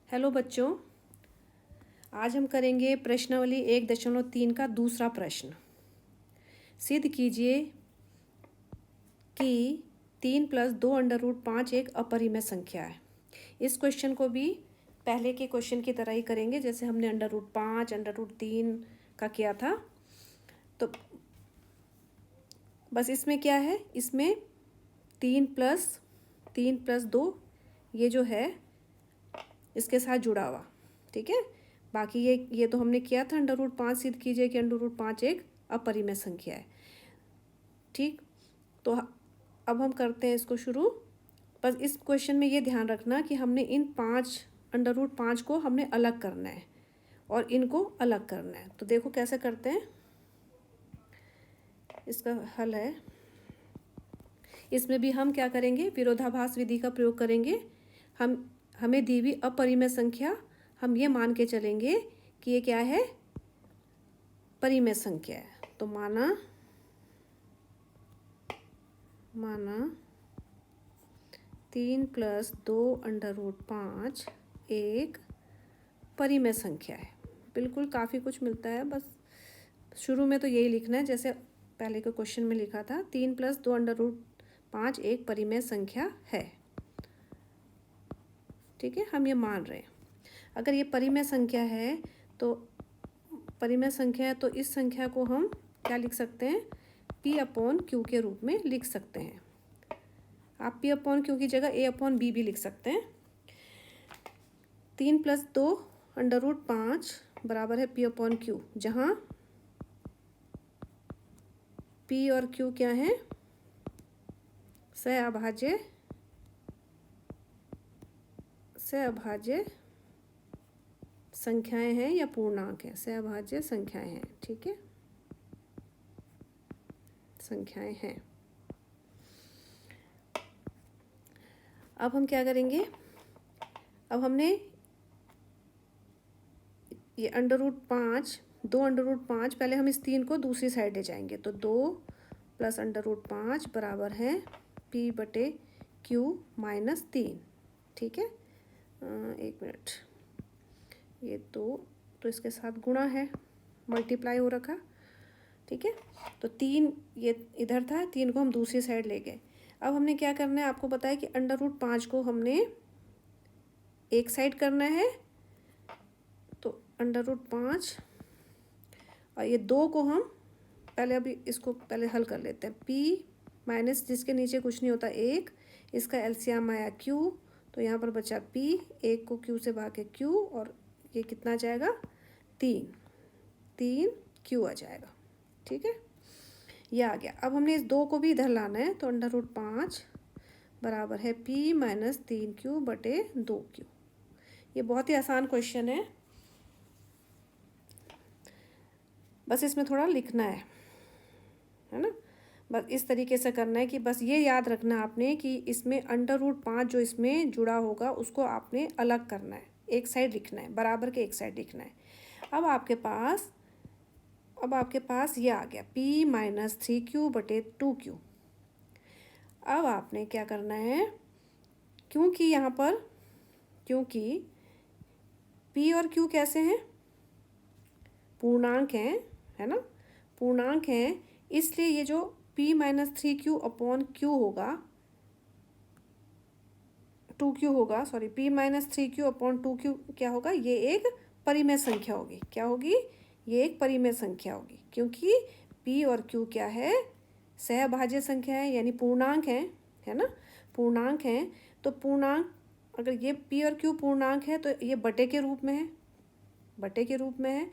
Hello बच्चों, आज हम करेंगे प्रश्नावली 1.3 का दूसरा प्रश्न। सिद्ध कीजिए कि 3 + 2 √ 5 एक अपरिमेय संख्या है। इस क्वेश्चन को भी पहले के क्वेश्चन की तरह ही करेंगे, जैसे हमने √5, √3 का किया था। तो बस इसमें क्या है, इसमें 3 + 2 ये जो है इसके साथ जुड़ा हुआ, ठीक है। बाकी ये तो हमने किया था, √5 सिद्ध कीजिए कि √5 एक अपरिमेय संख्या है, ठीक। तो अब हम करते हैं इसको शुरू। बस इस क्वेश्चन में ये ध्यान रखना कि हमने इन √5 को हमने अलग करना है और इनको अलग करना है। तो देखो कैसे करते हैं। इसका हल है, इसमें भी हम क्या करेंगे, विरोधाभास विधि का प्रयोग करेंगे। हमें दी हुई अपरिमेय संख्या हम ये मान के चलेंगे कि ये क्या है, परिमेय संख्या है। तो माना 3 + 2 √5 एक परिमेय संख्या है। बिल्कुल काफ़ी कुछ मिलता है, बस शुरू में तो यही लिखना है जैसे पहले के क्वेश्चन में लिखा था। 3 + 2 √5 एक परिमेय संख्या है, ठीक है। हम ये मान रहे हैं, अगर ये परिमेय संख्या है तो इस संख्या को हम क्या लिख सकते हैं, P/Q के रूप में लिख सकते हैं। आप P/Q की जगह A/B भी लिख सकते हैं। 3 + 2 √5 बराबर है P/Q, जहाँ P और Q क्या है, सहअभाज्य संख्याएं हैं या पूर्णांक हैं, सहअभाज्य संख्याएं हैं, ठीक है, संख्याएं हैं। अब हम क्या करेंगे, अब हमने ये √5 2 √5 पहले हम इस 3 को दूसरी साइड ले जाएंगे, तो 2 + √5 बराबर है P/Q - 3, ठीक है। एक मिनट, ये तो इसके साथ गुणा है, मल्टीप्लाई हो रखा, ठीक है। तो 3 ये इधर था, 3 को हम दूसरी साइड ले गए। अब हमने क्या करना है, आपको पता है कि √5 को हमने एक साइड करना है, तो √5 और ये 2 को हम पहले अभी इसको पहले हल कर लेते हैं। P - जिसके नीचे कुछ नहीं होता 1, इसका एलसीएम आया Q, तो यहाँ पर बचा P, 1 को Q से भागे Q, और ये कितना आ जाएगा, 3 Q आ जाएगा, ठीक है। ये आ गया। अब हमने इस 2 को भी इधर लाना है, तो √5 बराबर है P - 3Q/2Q। ये बहुत ही आसान क्वेश्चन है, बस इसमें थोड़ा लिखना है ना। बस इस तरीके से करना है कि बस ये याद रखना आपने कि इसमें √5 जो इसमें जुड़ा होगा उसको आपने अलग करना है, एक साइड लिखना है, बराबर के एक साइड लिखना है। अब आपके पास ये आ गया P - 3Q/2Q। अब आपने क्या करना है, क्योंकि P और Q कैसे हैं, पूर्णांक हैं, है ना, पूर्णांक हैं, इसलिए ये जो P - 3Q/Q होगा, 2Q होगा, सॉरी, P - 3Q/2Q क्या होगा, ये एक परिमेय संख्या होगी। क्या होगी, ये एक परिमेय संख्या होगी, क्योंकि P और Q क्या है, सहभाज्य संख्या है, यानी पूर्णांक है ना, पूर्णांक हैं। तो पूर्णांक, अगर ये P और Q पूर्णांक है तो ये बटे के रूप में है,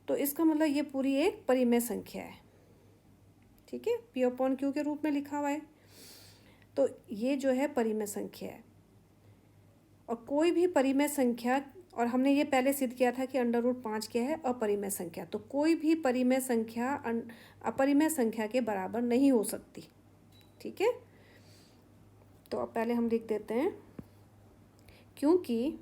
तो इसका मतलब ये पूरी एक परिमेय संख्या है, ठीक है। P/Q के रूप में लिखा हुआ है, तो ये जो है परिमेय संख्या है। और कोई भी परिमेय संख्या, और हमने ये पहले सिद्ध किया था कि √5 क्या है, अपरिमेय संख्या। तो कोई भी परिमेय संख्या अपरिमेय संख्या के बराबर नहीं हो सकती, ठीक है। तो अब पहले हम लिख देते हैं, क्योंकि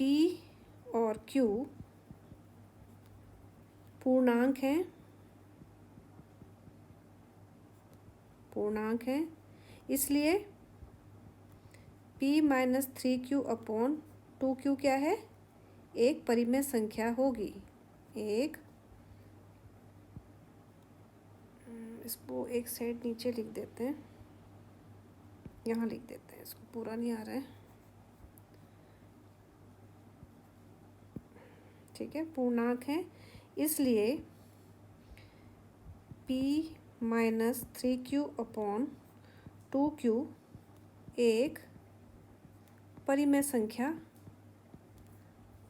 P और Q पूर्णांक हैं, पूर्णांक हैं, इसलिए p minus 3q upon 2q क्या है, एक परिमेय संख्या होगी। एक, इसको एक साइड नीचे लिख देते हैं, यहाँ लिख देते हैं, इसको पूरा नहीं आ रहा है, ठीक है, पूर्णांक है, इसलिए p minus 3q upon 2q एक परिमेय संख्या,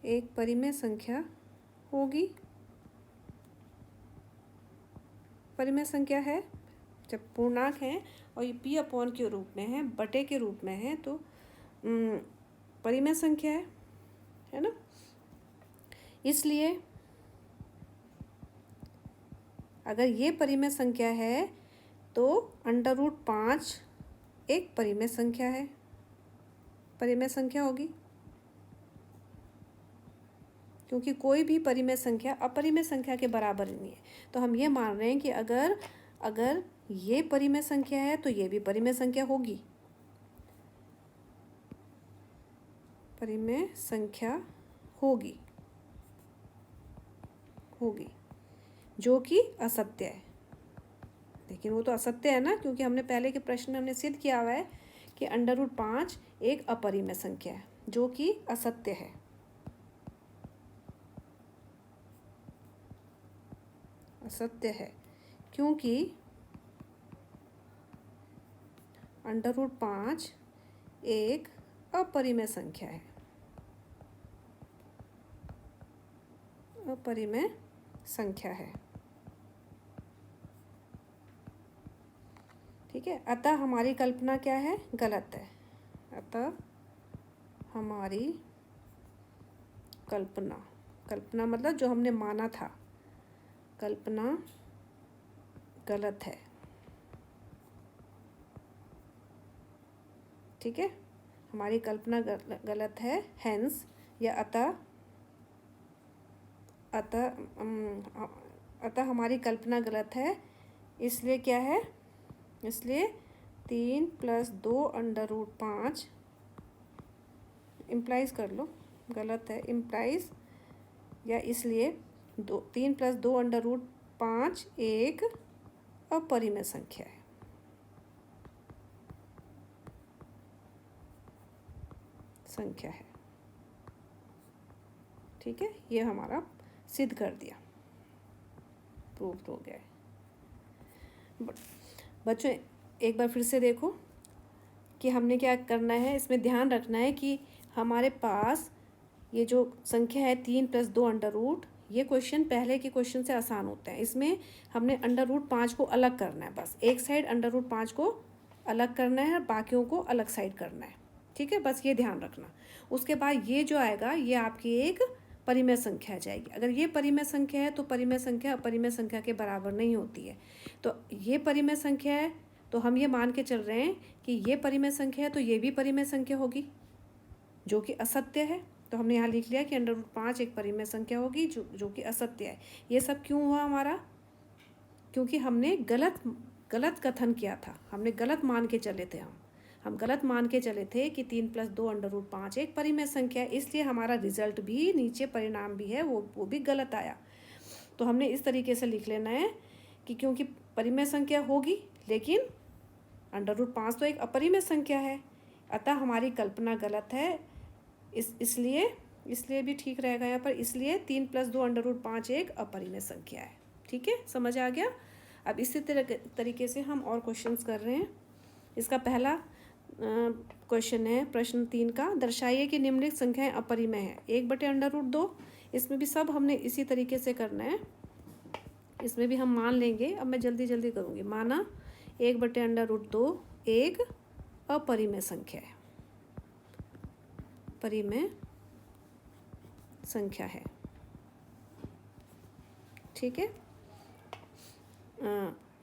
एक परिमेय संख्या होगी। परिमेय संख्या है, जब पूर्णांक है और ये p अपॉन के रूप में है, बटे के रूप में है, तो परिमेय संख्या है ना। इसलिए अगर ये परिमेय संख्या है तो √5 एक परिमेय संख्या है, परिमेय संख्या होगी, क्योंकि कोई भी परिमेय संख्या अपरिमेय संख्या के बराबर नहीं है। तो हम ये मान रहे हैं कि अगर ये परिमेय संख्या है तो ये भी परिमेय संख्या होगी, परिमेय संख्या होगी जो कि असत्य है। लेकिन वो तो असत्य है ना, क्योंकि हमने पहले के प्रश्न में हमने सिद्ध किया हुआ है कि √5 एक अपरिमेय संख्या है जो कि असत्य है। असत्य है क्योंकि √5 एक अपरिमेय संख्या है, अपरिमेय संख्या है, ठीक है। अतः हमारी कल्पना क्या है, गलत है। अतः हमारी कल्पना मतलब जो हमने माना था, कल्पना गलत है, ठीक है। हमारी कल्पना गलत है, हेंस या अतः हमारी कल्पना गलत है, इसलिए क्या है, इसलिए 3 + 2 √5 इम्प्लाइज कर लो, गलत है, इम्प्लाइज या इसलिए 3 + 2 √5 एक अपरिमेय संख्या है, ठीक है। ये हमारा सिद्ध कर दिया, प्रूव हो गया है। बच्चों एक बार फिर से देखो कि हमने क्या करना है, इसमें ध्यान रखना है कि हमारे पास ये जो संख्या है 3 + 2 √, ये क्वेश्चन पहले के क्वेश्चन से आसान होते हैं। इसमें हमने √5 को अलग करना है, बस एक साइड √5 को अलग करना है, बाकियों को अलग साइड करना है, ठीक है, बस ये ध्यान रखना। उसके बाद ये जो आएगा ये आपकी एक परिमेय संख्या आ जाएगी। अगर ये परिमेय संख्या है तो परिमेय संख्या अपरिमेय संख्या के बराबर नहीं होती है। तो ये परिमेय संख्या है तो हम ये मान के चल रहे हैं कि ये परिमेय संख्या है तो ये भी परिमेय संख्या होगी जो कि असत्य है। तो हमने यहाँ लिख लिया कि √5 एक परिमेय संख्या होगी जो कि असत्य है। ये सब क्यों हुआ हमारा, क्योंकि हमने गलत कथन किया था, हमने गलत मान के चले थे, हम गलत मान के चले थे कि 3 + 2 √5 एक परिमेय संख्या है, इसलिए हमारा रिजल्ट भी नीचे परिणाम भी है वो भी गलत आया। तो हमने इस तरीके से लिख लेना है कि क्योंकि परिमेय संख्या होगी लेकिन √5 तो एक अपरिमेय संख्या है, अतः हमारी कल्पना गलत है, इसलिए भी ठीक रहेगा यहाँ पर, इसलिए 3 + 2 √5 एक अपरिमेय संख्या है, ठीक है, समझ आ गया। अब इसी तरीके से हम और क्वेश्चंस कर रहे हैं। इसका पहला क्वेश्चन है प्रश्न 3 का, दर्शाइए कि निम्नलिखित संख्याएं अपरिमेय है। 1/√2, इसमें भी सब हमने इसी तरीके से करना है, इसमें भी हम मान लेंगे। अब मैं जल्दी करूँगी। माना 1/√2 एक अपरिमेय संख्या है, परिमेय संख्या है, ठीक है।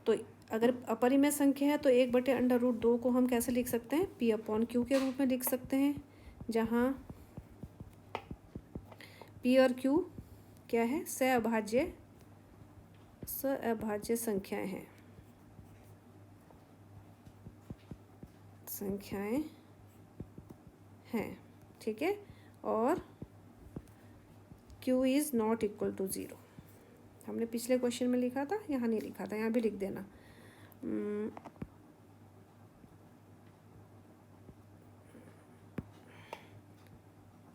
तो अगर अपरिमेय संख्या है तो 1/√2 को हम कैसे लिख सकते हैं, p/q के रूप में लिख सकते हैं, जहाँ p और q क्या है, सअभाज्य संख्याएं हैं, संख्याएं हैं, ठीक है। और q is not equal to 0, हमने पिछले क्वेश्चन में लिखा था, यहाँ नहीं लिखा था, यहाँ भी लिख देना।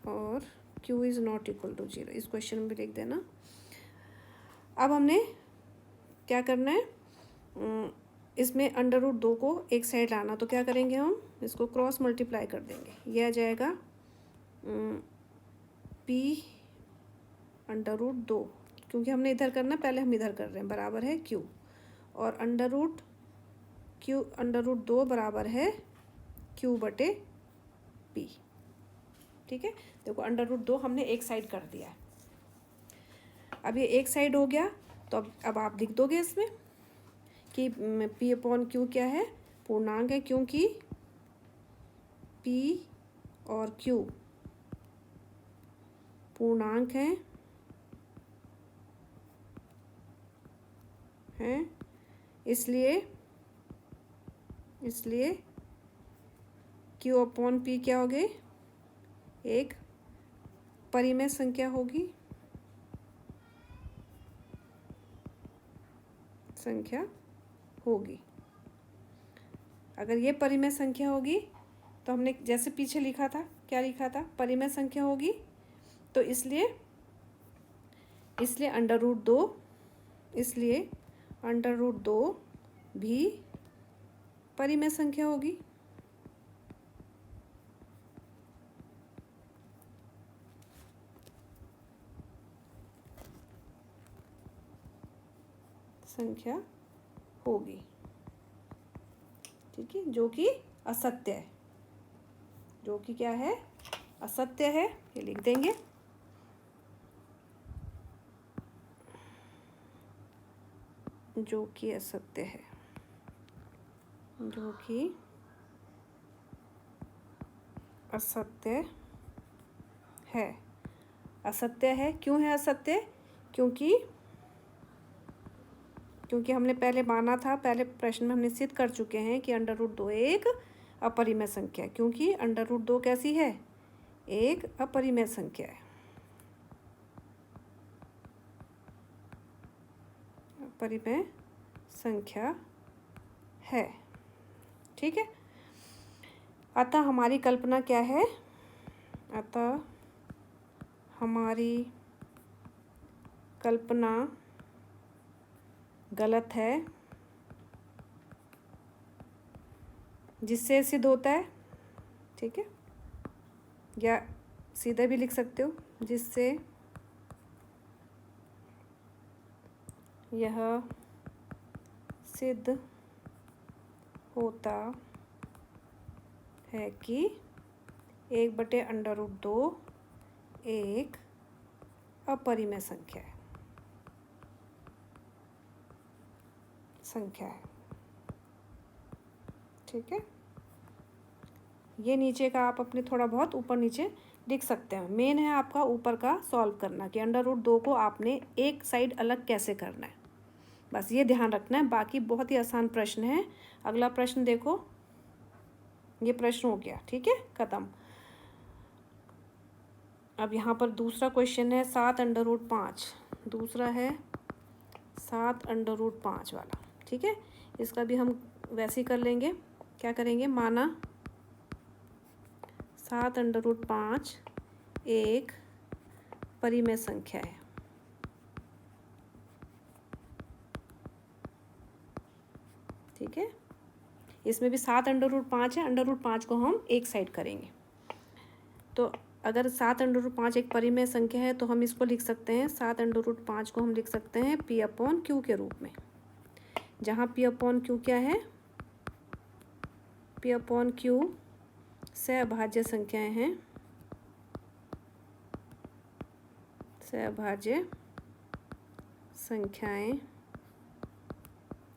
और q is not equal to 0, इस क्वेश्चन में भी लिख देना। अब हमने क्या करना है, इसमें √2 को एक साइड लाना, तो क्या करेंगे हम, इसको क्रॉस मल्टीप्लाई कर देंगे, यह आ जाएगा p √2, क्योंकि हमने इधर करना, पहले हम इधर कर रहे हैं, बराबर है q, और √2 बराबर है q/p, ठीक है। देखो √2 हमने एक साइड कर दिया है। अब ये एक साइड हो गया, तो अब आप लिख दोगे इसमें कि p/q क्या है, पूर्णांक है, क्योंकि p और q पूर्णांक हैं, इसलिए q/p क्या होगी, एक परिमेय संख्या होगी, अगर ये परिमेय संख्या होगी तो हमने जैसे पीछे लिखा था, क्या लिखा था, परिमेय संख्या होगी, तो इसलिए √2 भी परिमेय संख्या होगी। ठीक है, जो कि असत्य है, जो कि क्या है, असत्य है, ये लिख देंगे। जो कि असत्य है, जो कि असत्य है, असत्य है, क्यों है असत्य, क्योंकि हमने पहले माना था, पहले प्रश्न में हमने सिद्ध कर चुके हैं कि √2 एक अपरिमेय संख्या है, क्योंकि √2 कैसी है, एक अपरिमेय संख्या है, अपरिमेय संख्या है, ठीक है। अतः हमारी कल्पना क्या है, अतः हमारी कल्पना गलत है, जिससे सिद्ध होता है, ठीक है, या सीधे भी लिख सकते हो, जिससे यह सिद्ध होता है कि 1/√2 एक अपरिमेय संख्या है, ठीक है। ये नीचे का आप अपने थोड़ा बहुत ऊपर नीचे लिख सकते हैं, मेन है आपका ऊपर का सॉल्व करना कि √2 को आपने एक साइड अलग कैसे करना है, बस ये ध्यान रखना है, बाकी बहुत ही आसान प्रश्न है। अगला प्रश्न देखो, ये प्रश्न हो गया, ठीक है, खत्म। अब यहाँ पर दूसरा क्वेश्चन है 7√5, दूसरा है 7√5 वाला, ठीक है। इसका भी हम वैसे ही कर लेंगे, क्या करेंगे, माना 7√5 एक परिमेय संख्या है, ठीक है। इसमें भी 7√5 है, √5 को हम एक साइड करेंगे, तो अगर 7√5 एक परिमेय संख्या है तो हम इसको लिख सकते हैं, 7√5 को हम लिख सकते हैं p/q के रूप में, जहाँ p/q क्या है, p/q सहभाज्य संख्याएं हैं, सहभाज्य संख्याएं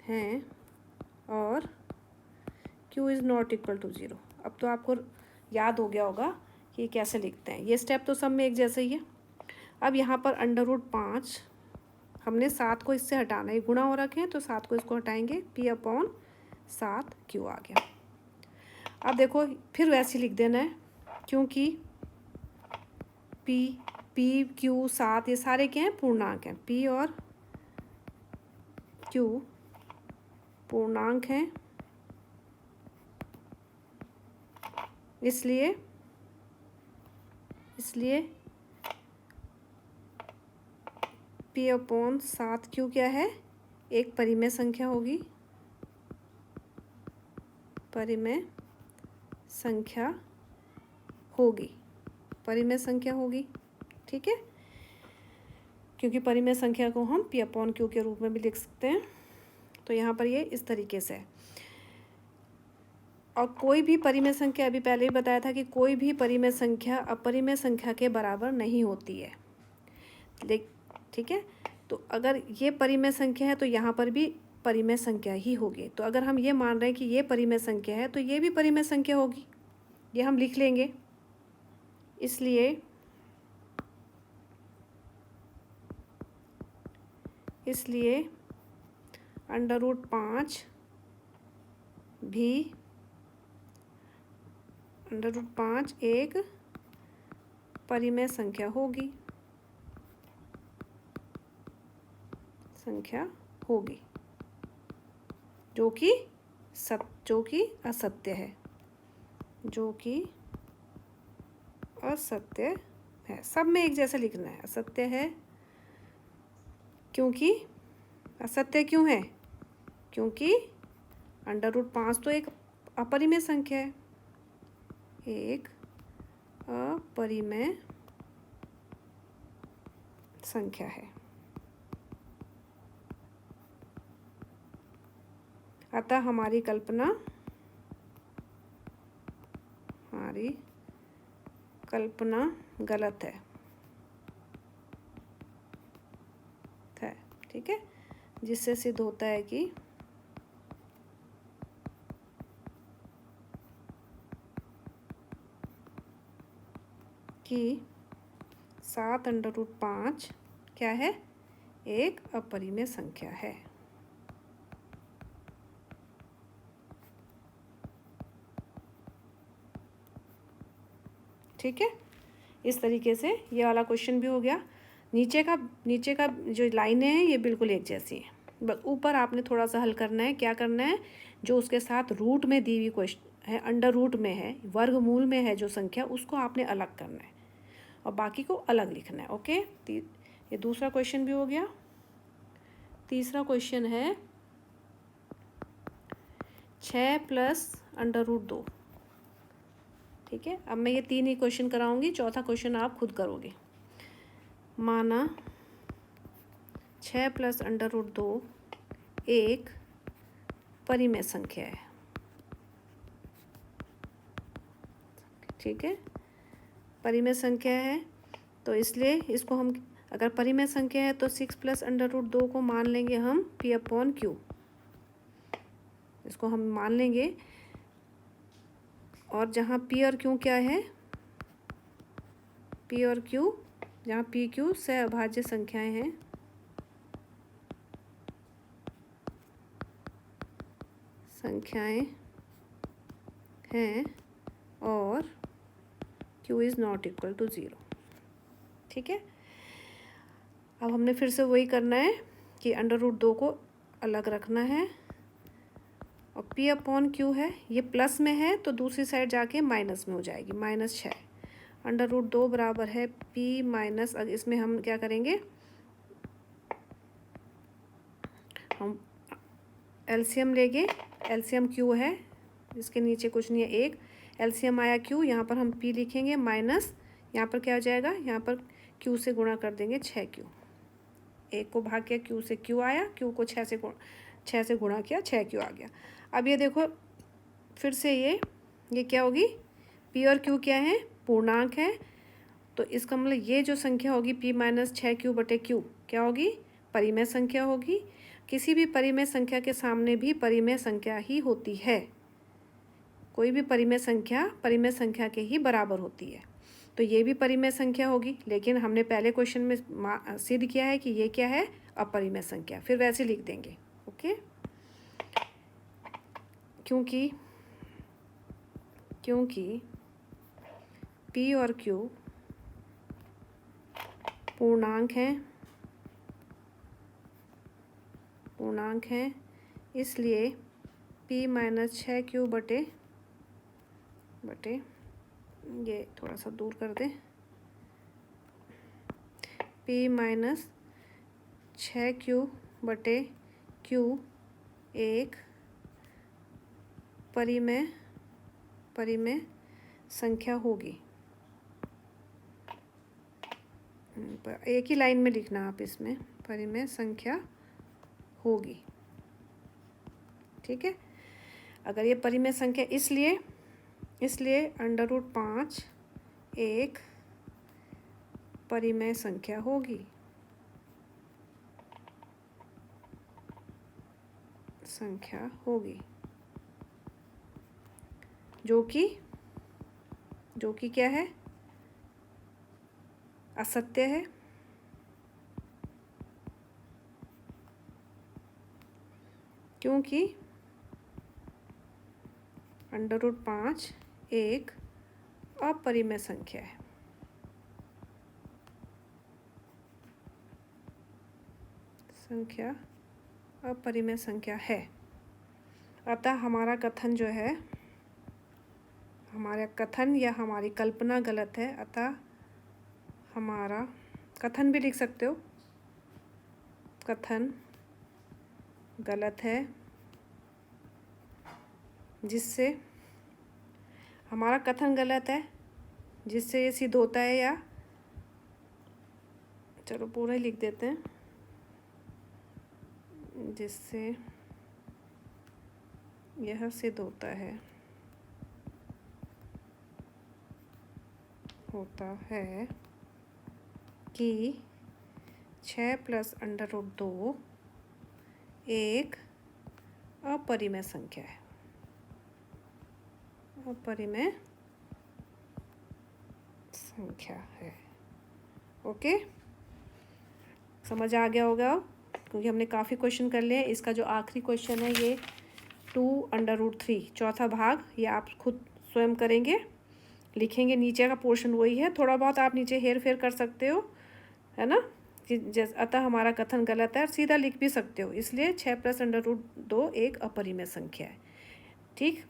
हैं, और q is not equal to 0। अब तो आपको याद हो गया होगा कि कैसे लिखते हैं, ये स्टेप तो सब में एक जैसे ही है। अब यहाँ पर √5 हमने 7 को इससे हटाना है, गुणा हो रखे हैं, तो 7 को इसको हटाएंगे, p/7q आ गया। अब देखो फिर वैसे लिख देना है, क्योंकि पी पी क्यू 7 ये सारे क्या हैं, पूर्णांक हैं। पी और क्यू पूर्णांक हैं, इसलिए पी अपॉन 7 क्यू क्या है, एक परिमेय संख्या होगी, परिमेय संख्या होगी, परिमेय संख्या होगी। ठीक है, क्योंकि परिमेय संख्या को हम पी अपॉन क्यू के रूप में भी लिख सकते हैं। तो यहाँ पर ये इस तरीके से है। और कोई भी परिमेय संख्या, अभी पहले ही बताया था कि कोई भी परिमेय संख्या अपरिमेय संख्या के बराबर नहीं होती है। ठीक है, तो अगर ये परिमेय संख्या है तो यहाँ पर भी परिमेय संख्या ही होगी। तो अगर हम ये मान रहे हैं कि ये परिमेय संख्या है तो ये भी परिमेय संख्या होगी, ये हम लिख लेंगे। इसलिए √5 भी √5 एक परिमेय संख्या होगी, जो कि असत्य है, सब में एक जैसा लिखना है, असत्य है। क्योंकि असत्य क्यों है, क्योंकि √5 तो एक अपरिमेय संख्या है, एक अपरिमेय संख्या है। अतः हमारी कल्पना गलत है। ठीक है, जिससे सिद्ध होता है कि कि 7√5 क्या है, एक अपरिमेय संख्या है। ठीक है, इस तरीके से ये वाला क्वेश्चन भी हो गया। नीचे का जो लाइनें हैं ये बिल्कुल एक जैसी हैं, बस ऊपर आपने थोड़ा सा हल करना है। क्या करना है, जो उसके साथ रूट में दी हुई क्वेश्चन है, अंडर रूट में है, वर्गमूल में है जो संख्या, उसको आपने अलग करना है और बाकी को अलग लिखना है। ओके, ये दूसरा क्वेश्चन भी हो गया। तीसरा क्वेश्चन है 6 + √2। ठीक है, अब मैं ये 3 ही क्वेश्चन कराऊंगी, चौथा क्वेश्चन आप खुद करोगे। माना 6 + √2 एक परिमेय संख्या है। ठीक है, परिमेय संख्या है, तो इसलिए इसको हम, अगर परिमेय संख्या है तो 6 + √2 को मान लेंगे हम पी अपॉन क्यू, इसको हम मान लेंगे। और जहाँ पी और क्यू क्या है, पी और क्यू, जहाँ पी क्यू सहअभाज्य संख्याएं हैं, और q is not equal to 0। ठीक है, अब हमने फिर से वही करना है कि √2 को अलग रखना है और p अपॉन क्यू है, ये प्लस में है तो दूसरी साइड जाके माइनस में हो जाएगी, -6। √2 बराबर है p माइनस, इसमें हम क्या करेंगे, हम एलसीएम लेंगे। एलसीएम क्यू है, इसके नीचे कुछ नहीं है, एक एलसीएम आया क्यू, यहाँ पर हम p लिखेंगे माइनस, यहाँ पर क्या हो जाएगा, यहाँ पर q से गुणा कर देंगे 6q, एक को भाग किया q से, q आया, q को 6 से गुणा किया, 6q आ गया। अब ये देखो फिर से ये क्या होगी, p और q क्या है, पूर्णांक है, तो इसका मतलब ये जो संख्या होगी p - 6q/q क्या होगी, परिमेय संख्या होगी। किसी भी परिमेय संख्या के सामने भी परिमेय संख्या ही होती है, कोई भी परिमेय संख्या के ही बराबर होती है, तो ये भी परिमेय संख्या होगी। लेकिन हमने पहले क्वेश्चन में सिद्ध किया है कि ये क्या है, अपरिमेय संख्या, फिर वैसे लिख देंगे। ओके, क्योंकि क्योंकि P और Q पूर्णांक हैं, इसलिए P माइनस 6Q बटे ये थोड़ा सा दूर कर दें, P माइनस 6Q बटे Q एक परिमेय संख्या होगी। एक ही लाइन में लिखना आप, इसमें परिमेय संख्या होगी, ठीक है। अगर ये परिमेय संख्या इसलिए √5 एक परिमेय संख्या होगी, जो कि क्या है, असत्य है, क्योंकि √5 एक अपरिमेय संख्या है। अपरिमेय संख्या है। अतः हमारा कथन जो है, हमारा कथन या हमारी कल्पना गलत है। अतः हमारा कथन भी लिख सकते हो, कथन गलत है, जिससे हमारा कथन गलत है, जिससे ये सिद्ध होता है, या चलो पूरा ही लिख देते हैं, जिससे यह सिद्ध होता है कि 6 + √2 एक अपरिमेय संख्या है। ओके, समझ आ गया होगा, क्योंकि हमने काफ़ी क्वेश्चन कर लिए। इसका जो आखिरी क्वेश्चन है ये 2√3 चौथा भाग, ये आप खुद स्वयं करेंगे, लिखेंगे। नीचे का पोर्शन वही है, थोड़ा बहुत आप नीचे हेर फेर कर सकते हो, है ना। कि अतः हमारा कथन गलत है, और सीधा लिख भी सकते हो। इसलिए 6 + √2 एक अपरिमेय संख्या है, ठीक।